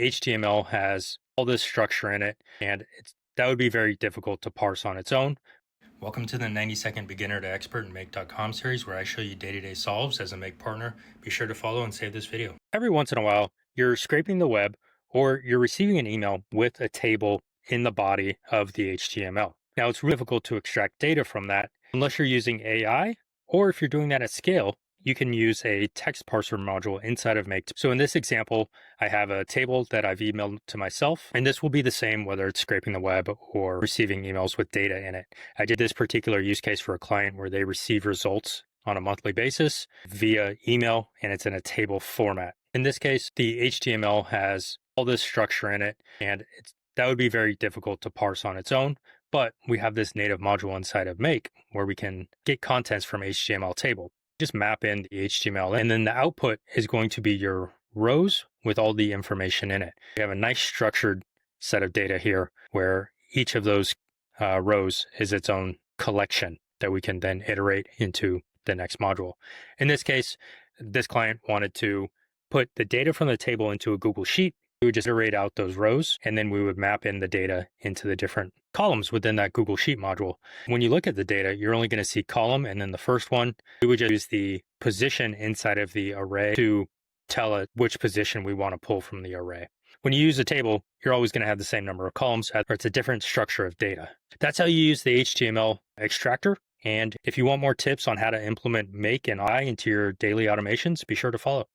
the HTML has all this structure in it, and that would be very difficult to parse on its own. Welcome to the 90-second beginner to expert in Make.com series, where I show you day-to-day solves as a Make partner. Be sure to follow and save this video. Every once in a while, you're scraping the web or you're receiving an email with a table in the body of the HTML. Now, it's really difficult to extract data from that unless you're using AI, or if you're doing that at scale, you can use a text parser module inside of Make. So in this example, I have a table that I've emailed to myself, and this will be the same whether it's scraping the web or receiving emails with data in it. I did this particular use case for a client where they receive results on a monthly basis via email, and it's in a table format. In this case, the HTML has all this structure in it, and that would be very difficult to parse on its own. But we have this native module inside of Make where we can get contents from HTML table. Just map in the HTML, and then the output is going to be your rows with all the information in it. We have a nice structured set of data here where each of those rows is its own collection that we can then iterate into the next module. In this case, this client wanted to put the data from the table into a Google Sheet. We would just iterate out those rows, and then we would map in the data into the different columns within that Google Sheet module. When you look at the data, you're only going to see column, and then the first one, we would just use the position inside of the array to tell it which position we want to pull from the array. When you use a table, you're always going to have the same number of columns, or it's a different structure of data. That's how you use the HTML extractor. And if you want more tips on how to implement Make and AI into your daily automations, be sure to follow.